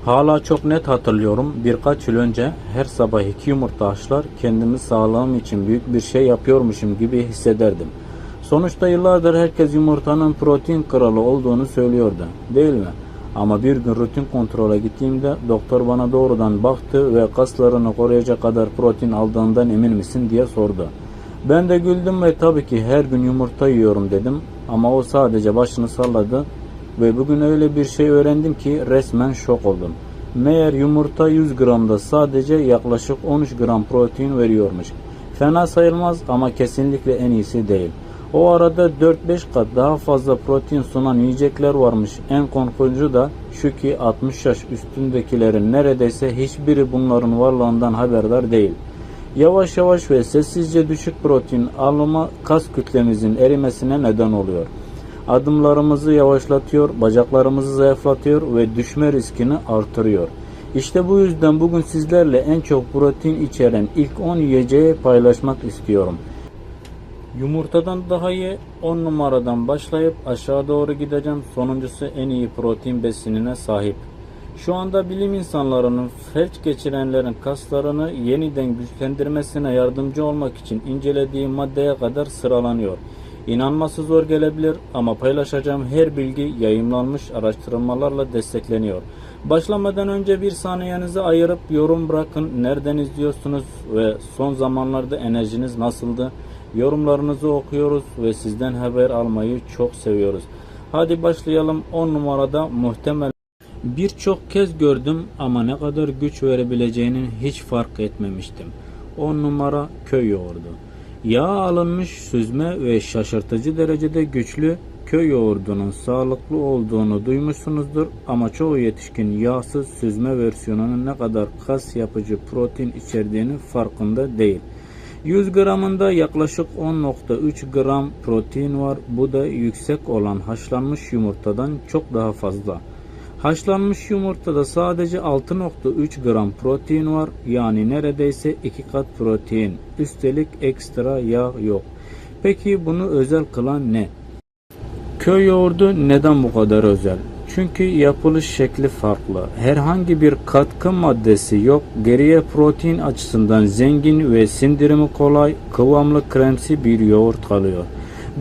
Hala çok net hatırlıyorum. Birkaç yıl önce her sabah 2 yumurta haşlar, kendimi sağlığım için büyük bir şey yapıyormuşum gibi hissederdim. Sonuçta yıllardır herkes yumurtanın protein kralı olduğunu söylüyordu, değil mi? Ama bir gün rutin kontrole gittiğimde doktor bana doğrudan baktı ve kaslarını koruyacak kadar protein aldığından emin misin diye sordu. Ben de güldüm ve tabii ki her gün yumurta yiyorum dedim, ama o sadece başını salladı ve bugün öyle bir şey öğrendim ki resmen şok oldum. Meğer yumurta 100 gramda sadece yaklaşık 13 gram protein veriyormuş. Fena sayılmaz ama kesinlikle en iyisi değil. O arada 4-5 kat daha fazla protein sunan yiyecekler varmış. En korkuncu da şu ki 60 yaş üstündekilerin neredeyse hiçbiri bunların varlığından haberdar değil. Yavaş yavaş ve sessizce düşük protein alımı kas kütlemizin erimesine neden oluyor. Adımlarımızı yavaşlatıyor, bacaklarımızı zayıflatıyor ve düşme riskini artırıyor. İşte bu yüzden bugün sizlerle en çok protein içeren ilk 10 yiyeceği paylaşmak istiyorum. Yumurtadan daha iyi 10 numaradan başlayıp aşağı doğru gideceğim. Sonuncusu en iyi protein besinine sahip. Şu anda bilim insanlarının felç geçirenlerin kaslarını yeniden güçlendirmesine yardımcı olmak için incelediği maddeye kadar sıralanıyor. İnanması zor gelebilir ama paylaşacağım her bilgi yayımlanmış araştırmalarla destekleniyor. Başlamadan önce bir saniyenizi ayırıp yorum bırakın. Nereden izliyorsunuz ve son zamanlarda enerjiniz nasıldı? Yorumlarınızı okuyoruz ve sizden haber almayı çok seviyoruz. Hadi başlayalım. 10 numarada muhtemel. Birçok kez gördüm ama ne kadar güç verebileceğini hiç fark etmemiştim. 10 numara köy yoğurdu. Yağ alınmış süzme ve şaşırtıcı derecede güçlü. Köy yoğurdunun sağlıklı olduğunu duymuşsunuzdur ama çoğu yetişkin yağsız süzme versiyonunun ne kadar kas yapıcı protein içerdiğini farkında değil. 100 gramında yaklaşık 10,3 gram protein var. Bu da yüksek olan haşlanmış yumurtadan çok daha fazla. Haşlanmış yumurtada sadece 6,3 gram protein var. Yani neredeyse 2 kat protein. Üstelik ekstra yağ yok. Peki bunu özel kılan ne? Köy yoğurdu neden bu kadar özel? Çünkü yapılış şekli farklı. Herhangi bir katkı maddesi yok. Geriye protein açısından zengin ve sindirimi kolay, kıvamlı kremsi bir yoğurt kalıyor.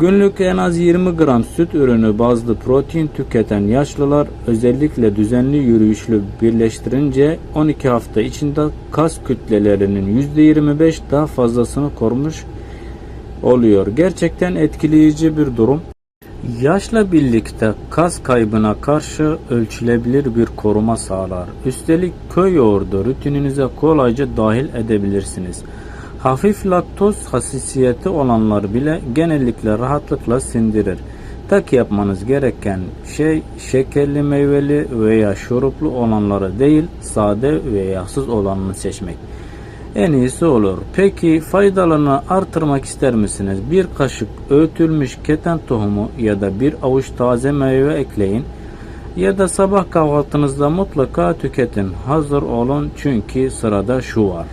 Günlük en az 20 gram süt ürünü bazlı protein tüketen yaşlılar özellikle düzenli yürüyüşlü birleştirince 12 hafta içinde kas kütlelerinin %25 daha fazlasını korumuş oluyor. Gerçekten etkileyici bir durum. Yaşla birlikte kas kaybına karşı ölçülebilir bir koruma sağlar. Üstelik köy yoğurdu rutininize kolayca dahil edebilirsiniz. Hafif laktoz hassasiyeti olanlar bile genellikle rahatlıkla sindirir. Tek yapmanız gereken şey şekerli meyveli veya şuruplu olanları değil, sade ve yağsız olanını seçmek. En iyisi olur. Peki faydalarını artırmak ister misiniz? Bir kaşık öğütülmüş keten tohumu ya da bir avuç taze meyve ekleyin. Ya da sabah kahvaltınızda mutlaka tüketin. Hazır olun çünkü sırada şu var.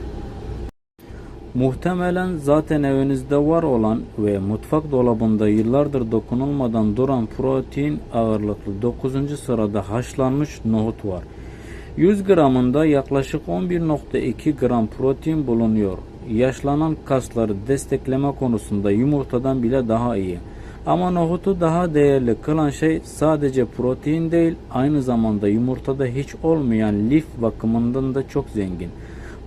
Muhtemelen zaten evinizde var olan ve mutfak dolabında yıllardır dokunulmadan duran protein ağırlıklı 9. sırada haşlanmış nohut var. 100 gramında yaklaşık 11,2 gram protein bulunuyor. Yaşlanan kasları destekleme konusunda yumurtadan bile daha iyi. Ama nohutu daha değerli kılan şey sadece protein değil, aynı zamanda yumurtada hiç olmayan lif bakımından da çok zengin.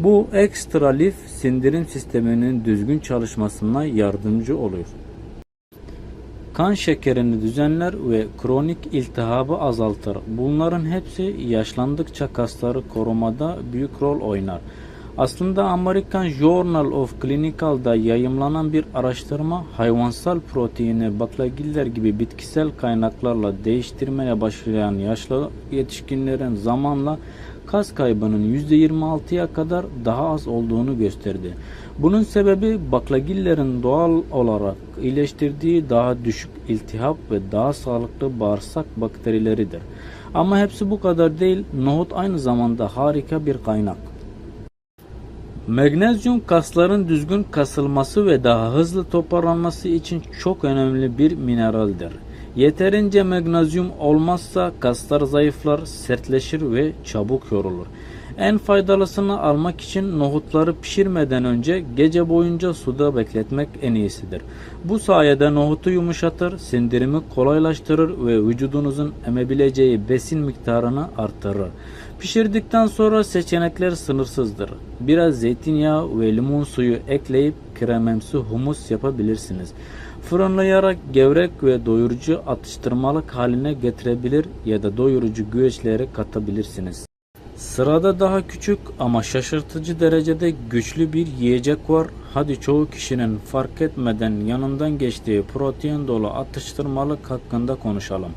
Bu ekstra lif sindirim sisteminin düzgün çalışmasına yardımcı oluyor. Kan şekerini düzenler ve kronik iltihabı azaltır. Bunların hepsi yaşlandıkça kasları korumada büyük rol oynar. Aslında American Journal of Clinical'da yayımlanan bir araştırma hayvansal proteini baklagiller gibi bitkisel kaynaklarla değiştirmeye başlayan yaşlı yetişkinlerin zamanla kas kaybının %26'ya kadar daha az olduğunu gösterdi. Bunun sebebi baklagillerin doğal olarak iyileştirdiği daha düşük iltihap ve daha sağlıklı bağırsak bakterileridir. Ama hepsi bu kadar değil. Nohut aynı zamanda harika bir kaynak. Magnezyum kasların düzgün kasılması ve daha hızlı toparlanması için çok önemli bir mineraldir. Yeterince magnezyum olmazsa kaslar zayıflar, sertleşir ve çabuk yorulur. En faydalısını almak için nohutları pişirmeden önce gece boyunca suda bekletmek en iyisidir. Bu sayede nohutu yumuşatır, sindirimi kolaylaştırır ve vücudunuzun emebileceği besin miktarını artırır. Pişirdikten sonra seçenekler sınırsızdır. Biraz zeytinyağı ve limon suyu ekleyip krememsi humus yapabilirsiniz. Fırınlayarak gevrek ve doyurucu atıştırmalık haline getirebilir ya da doyurucu güveçlere katabilirsiniz. Sırada daha küçük ama şaşırtıcı derecede güçlü bir yiyecek var. Hadi çoğu kişinin fark etmeden yanından geçtiği protein dolu atıştırmalık hakkında konuşalım.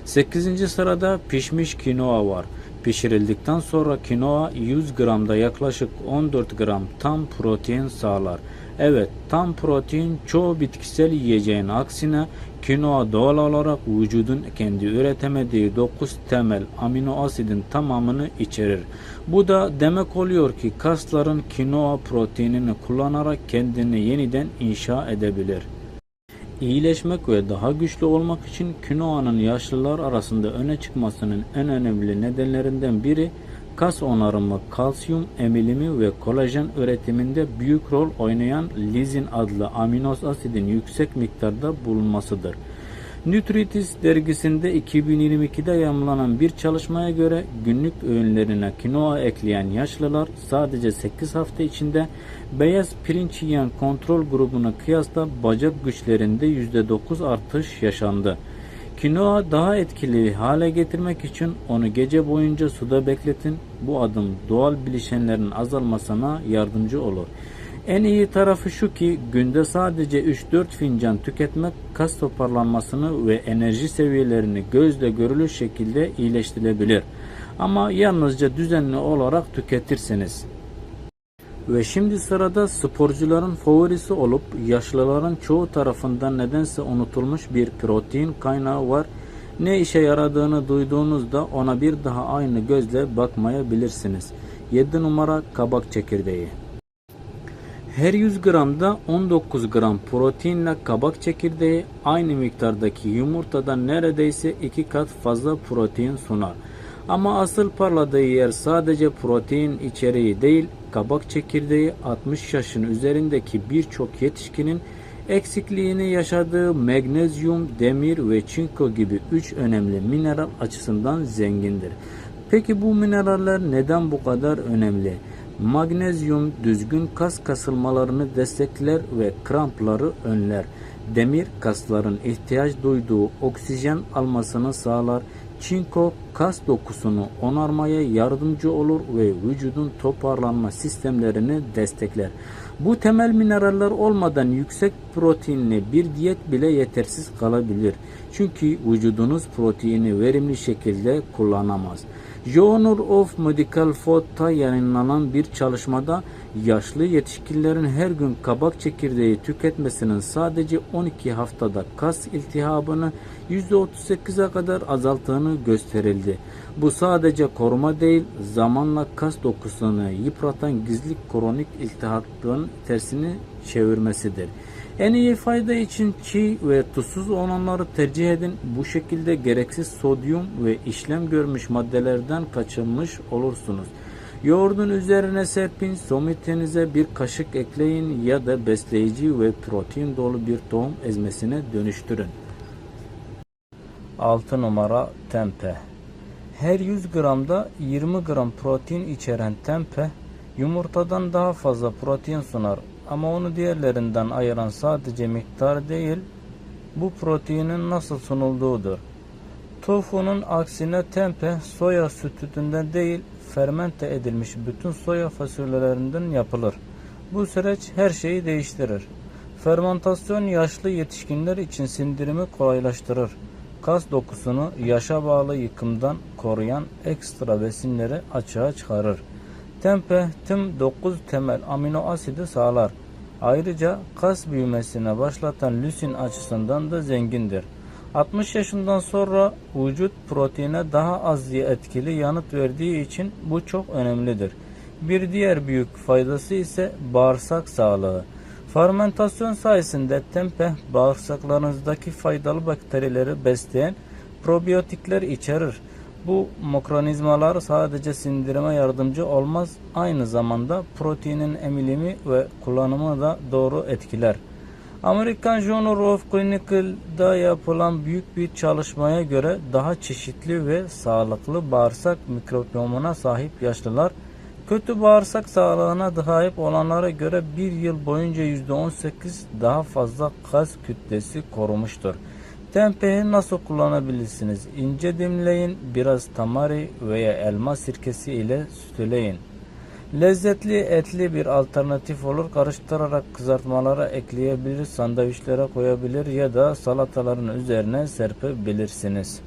8. sırada pişmiş kinoa var. Pişirildikten sonra kinoa 100 gramda yaklaşık 14 gram tam protein sağlar. Evet, tam protein çoğu bitkisel yiyeceğin aksine kinoa doğal olarak vücudun kendi üretemediği 9 temel amino asidin tamamını içerir. Bu da demek oluyor ki kasların kinoa proteinini kullanarak kendini yeniden inşa edebilir. İyileşmek ve daha güçlü olmak için kinoanın yaşlılar arasında öne çıkmasının en önemli nedenlerinden biri kas onarımı, kalsiyum emilimi ve kolajen üretiminde büyük rol oynayan lizin adlı amino asidin yüksek miktarda bulunmasıdır. Nutritis dergisinde 2022'de yayımlanan bir çalışmaya göre günlük öğünlerine kinoa ekleyen yaşlılar sadece 8 hafta içinde beyaz pirinç yiyen kontrol grubuna kıyasla bacak güçlerinde %9 artış yaşandı. Kinoa daha etkili hale getirmek için onu gece boyunca suda bekletin. Bu adım doğal bileşenlerin azalmasına yardımcı olur. En iyi tarafı şu ki günde sadece 3-4 fincan tüketmek kas toparlanmasını ve enerji seviyelerini gözle görülür şekilde iyileştirebilir. Ama yalnızca düzenli olarak tüketirseniz. Ve şimdi sırada sporcuların favorisi olup yaşlıların çoğu tarafından nedense unutulmuş bir protein kaynağı var. Ne işe yaradığını duyduğunuzda ona bir daha aynı gözle bakmayabilirsiniz. 7 numara kabak çekirdeği. Her 100 gramda 19 gram proteinle kabak çekirdeği aynı miktardaki yumurtadan neredeyse 2 kat fazla protein sunar. Ama asıl parladığı yer sadece protein içeriği değil, kabak çekirdeği 60 yaşın üzerindeki birçok yetişkinin eksikliğini yaşadığı magnezyum, demir ve çinko gibi 3 önemli mineral açısından zengindir. Peki bu mineraller neden bu kadar önemli? Magnezyum düzgün kas kasılmalarını destekler ve krampları önler. Demir kasların ihtiyaç duyduğu oksijen almasını sağlar. Çinko kas dokusunu onarmaya yardımcı olur ve vücudun toparlanma sistemlerini destekler. Bu temel mineraller olmadan yüksek proteinli bir diyet bile yetersiz kalabilir. Çünkü vücudunuz proteini verimli şekilde kullanamaz. Journal of Medical Food'ta yayınlanan bir çalışmada yaşlı yetişkinlerin her gün kabak çekirdeği tüketmesinin sadece 12 haftada kas iltihabını %38'e kadar azalttığını gösterildi. Bu sadece koruma değil, zamanla kas dokusunu yıpratan gizli kronik iltihapların tersini çevirmesidir. En iyi fayda için çiğ ve tuzsuz olanları tercih edin. Bu şekilde gereksiz sodyum ve işlem görmüş maddelerden kaçınmış olursunuz. Yoğurdun üzerine serpin, somitenize bir kaşık ekleyin ya da besleyici ve protein dolu bir tohum ezmesine dönüştürün. 6 numara tempe. Her 100 gramda 20 gram protein içeren tempe yumurtadan daha fazla protein sunar. Ama onu diğerlerinden ayıran sadece miktar değil, bu proteinin nasıl sunulduğudur. Tofu'nun aksine tempe soya sütünden değil, fermente edilmiş bütün soya fasulyelerinden yapılır. Bu süreç her şeyi değiştirir. Fermentasyon yaşlı yetişkinler için sindirimi kolaylaştırır. Kas dokusunu yaşa bağlı yıkımdan koruyan ekstra besinleri açığa çıkarır. Tempe tüm 9 temel amino asidi sağlar. Ayrıca kas büyümesine başlatan lüsin açısından da zengindir. 60 yaşından sonra vücut proteine daha az etkili yanıt verdiği için bu çok önemlidir. Bir diğer büyük faydası ise bağırsak sağlığı. Fermentasyon sayesinde tempeh bağırsaklarınızdaki faydalı bakterileri besleyen probiyotikler içerir. Bu mikroorganizmalar sadece sindirime yardımcı olmaz, aynı zamanda proteinin emilimi ve kullanımı da doğru etkiler. American Journal of Clinical'da yapılan büyük bir çalışmaya göre daha çeşitli ve sağlıklı bağırsak mikrobiyomuna sahip yaşlılar, kötü bağırsak sağlığına sahip olanlara göre bir yıl boyunca %18 daha fazla kas kütlesi korumuştur. Tempehi nasıl kullanabilirsiniz? İnce dimleyin, biraz tamari veya elma sirkesi ile sütleyin. Lezzetli etli bir alternatif olur. Karıştırarak kızartmalara ekleyebilir, sandviçlere koyabilir ya da salataların üzerine serpebilirsiniz.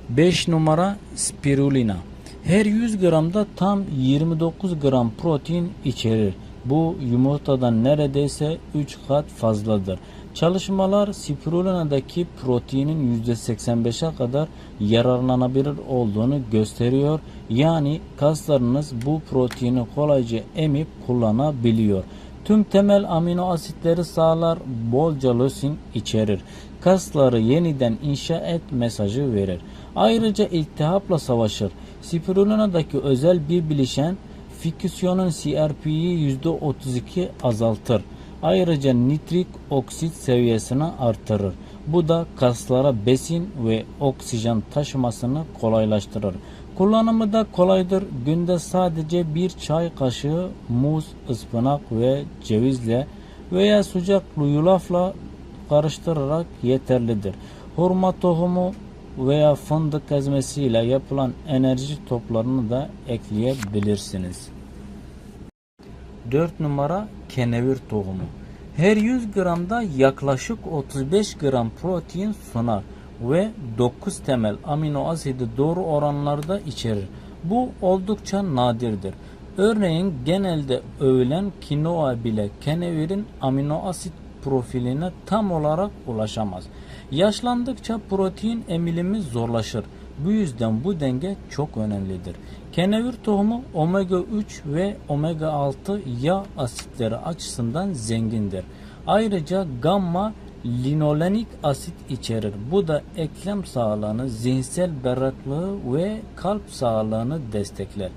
5 numara spirulina. Her 100 gramda tam 29 gram protein içerir. Bu yumurtadan neredeyse 3 kat fazladır. Çalışmalar spirulina'daki proteinin %85'e kadar yararlanabilir olduğunu gösteriyor. Yani kaslarınız bu proteini kolayca emip kullanabiliyor. Tüm temel amino asitleri sağlar, bolca lösin içerir. Kasları yeniden inşa et mesajı verir. Ayrıca iltihapla savaşır. Spirulina'daki özel bir bileşen fiksiyonun CRP'yi %32 azaltır. Ayrıca nitrik oksit seviyesini artırır. Bu da kaslara besin ve oksijen taşımasını kolaylaştırır. Kullanımı da kolaydır. Günde sadece bir çay kaşığı muz, ıspanak ve cevizle veya sıcak yulafla karıştırarak yeterlidir. Hurma tohumu veya fındık ezmesiyle yapılan enerji toplarını da ekleyebilirsiniz. 4 numara kenevir tohumu. Her 100 gramda yaklaşık 35 gram protein sunar ve 9 temel amino asidi doğru oranlarda içerir. Bu oldukça nadirdir. Örneğin genelde övülen kinoa bile kenevirin amino asit profiline tam olarak ulaşamaz. Yaşlandıkça protein emilimi zorlaşır. Bu yüzden bu denge çok önemlidir. Kenevir tohumu omega 3 ve omega 6 yağ asitleri açısından zengindir. Ayrıca gamma linolenik asit içerir. Bu da eklem sağlığını, zihinsel berraklığı ve kalp sağlığını destekler.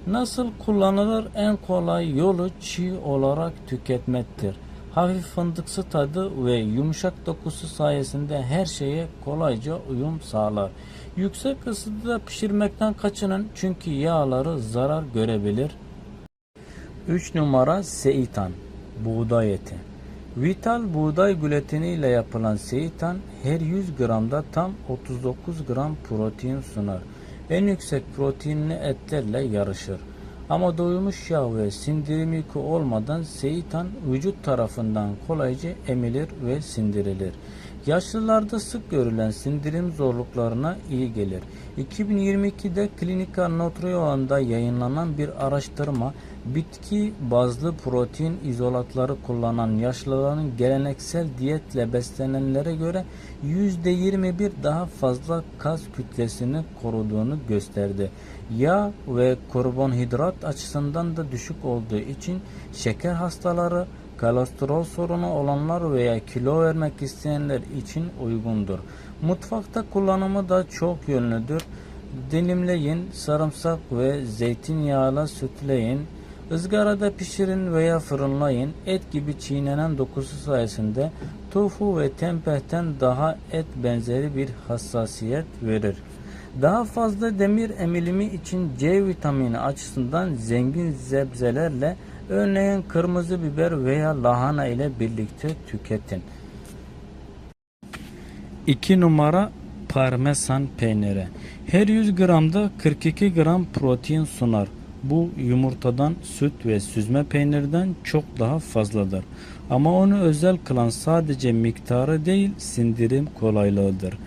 Nasıl kullanılır? En kolay yolu çiğ olarak tüketmektir. Hafif fındıksı tadı ve yumuşak dokusu sayesinde her şeye kolayca uyum sağlar. Yüksek ısıda pişirmekten kaçının çünkü yağları zarar görebilir. 3 numara seitan, buğday eti. Vital buğday gluteni ile yapılan seitan her 100 gramda tam 39 gram protein sunar. En yüksek proteinli etlerle yarışır. Ama doymuş yağ ve sindirim yükü olmadan seitan vücut tarafından kolayca emilir ve sindirilir. Yaşlılarda sık görülen sindirim zorluklarına iyi gelir. 2022'de Clinical Nutrition'da yayınlanan bir araştırma, bitki bazlı protein izolatları kullanan yaşlıların geleneksel diyetle beslenenlere göre %21 daha fazla kas kütlesini koruduğunu gösterdi. Yağ ve karbonhidrat açısından da düşük olduğu için şeker hastaları, kolesterol sorunu olanlar veya kilo vermek isteyenler için uygundur. Mutfakta kullanımı da çok yönlüdür. Dilimleyin, sarımsak ve zeytinyağıyla sütleyin, ızgarada pişirin veya fırınlayın. Et gibi çiğnenen dokusu sayesinde tofu ve tempehten daha et benzeri bir hassasiyet verir. Daha fazla demir emilimi için C vitamini açısından zengin sebzelerle, örneğin kırmızı biber veya lahana ile birlikte tüketin. 2 numara parmesan peyniri. Her 100 gramda 42 gram protein sunar. Bu yumurtadan, süt ve süzme peynirden çok daha fazladır. Ama onu özel kılan sadece miktarı değil, sindirim kolaylığıdır.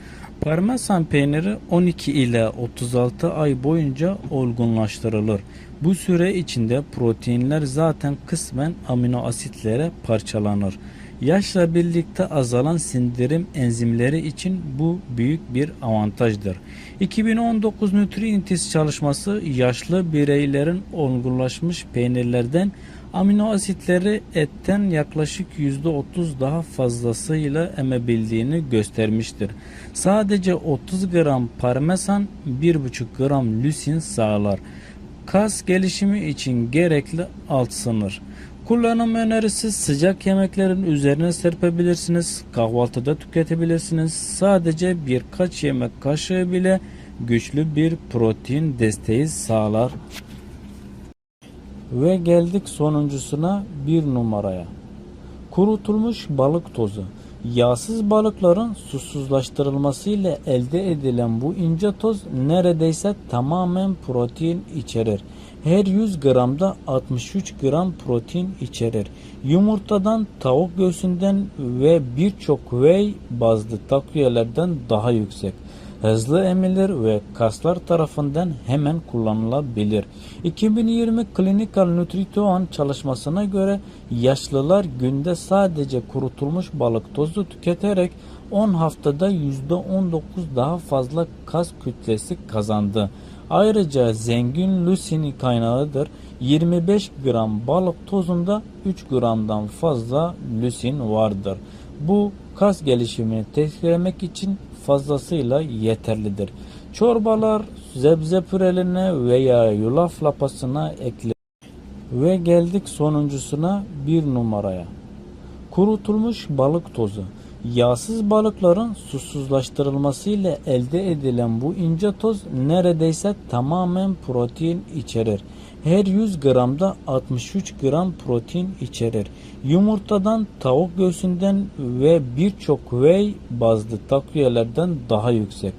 Parmesan peyniri 12 ile 36 ay boyunca olgunlaştırılır. Bu süre içinde proteinler zaten kısmen amino asitlere parçalanır. Yaşla birlikte azalan sindirim enzimleri için bu büyük bir avantajdır. 2019 Nutrientis çalışması yaşlı bireylerin olgunlaşmış peynirlerden Amino asitleri etten yaklaşık %30 daha fazlasıyla emebildiğini göstermiştir. Sadece 30 gram parmesan 1,5 gram lüsin sağlar. Kas gelişimi için gerekli alt sınır. Kullanım önerisi: sıcak yemeklerin üzerine serpebilirsiniz. Kahvaltıda tüketebilirsiniz. Sadece birkaç yemek kaşığı bile güçlü bir protein desteği sağlar. Ve geldik sonuncusuna, bir numaraya. Kurutulmuş balık tozu. Yağsız balıkların susuzlaştırılmasıyla elde edilen bu ince toz neredeyse tamamen protein içerir. Her 100 gramda 63 gram protein içerir. Yumurtadan, tavuk göğsünden ve birçok whey bazlı takviyelerden daha yüksek. Hızlı emilir ve kaslar tarafından hemen kullanılabilir. 2020 Clinical Nutrition çalışmasına göre yaşlılar günde sadece kurutulmuş balık tozu tüketerek 10 haftada %19 daha fazla kas kütlesi kazandı. Ayrıca zengin lüsin kaynağıdır. 25 gram balık tozunda 3 gramdan fazla lüsin vardır. Bu kas gelişimini tetiklemek için fazlasıyla yeterlidir. Çorbalar, sebze pürelerine veya yulaf lapasına ekle. Ve geldik sonuncusuna, bir numaraya. Kurutulmuş balık tozu. Yağsız balıkların susuzlaştırılmasıyla elde edilen bu ince toz neredeyse tamamen protein içerir. Her 100 gramda 63 gram protein içerir. Yumurtadan, tavuk göğsünden ve birçok whey bazlı takviyelerden daha yüksek.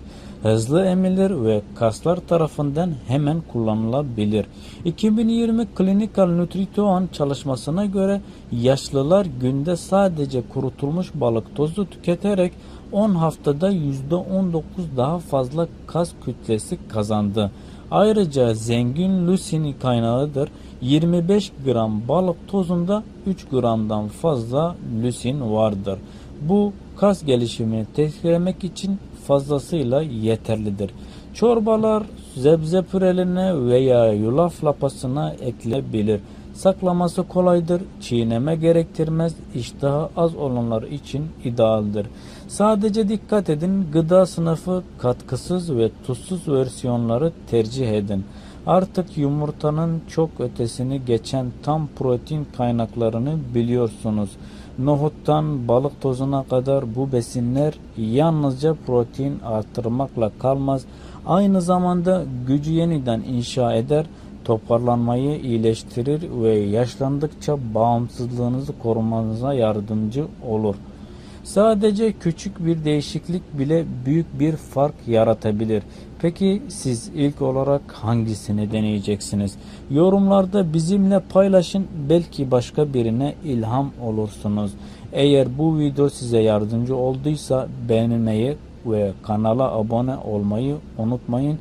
Hızlı emilir ve kaslar tarafından hemen kullanılabilir. 2020 Clinical Nutrition çalışmasına göre yaşlılar günde sadece kurutulmuş balık tozu tüketerek 10 haftada %19 daha fazla kas kütlesi kazandı. Ayrıca zengin lüsin kaynağıdır. 25 gram balık tozunda 3 gramdan fazla lüsin vardır. Bu kas gelişimini tetiklemek için fazlasıyla yeterlidir. Çorbalar, sebze pürelerine veya yulaf lapasına eklenebilir. Saklaması kolaydır, çiğneme gerektirmez, iştahı az olanlar için idealdir. Sadece dikkat edin, gıda sınıfı katkısız ve tuzsuz versiyonları tercih edin. Artık yumurtanın çok ötesini geçen tam protein kaynaklarını biliyorsunuz. Nohuttan balık tozuna kadar bu besinler yalnızca protein artırmakla kalmaz, aynı zamanda gücü yeniden inşa eder, toparlanmayı iyileştirir ve yaşlandıkça bağımsızlığınızı korumanıza yardımcı olur. Sadece küçük bir değişiklik bile büyük bir fark yaratabilir. Peki siz ilk olarak hangisini deneyeceksiniz? Yorumlarda bizimle paylaşın, belki başka birine ilham olursunuz. Eğer bu video size yardımcı olduysa beğenmeyi ve kanala abone olmayı unutmayın.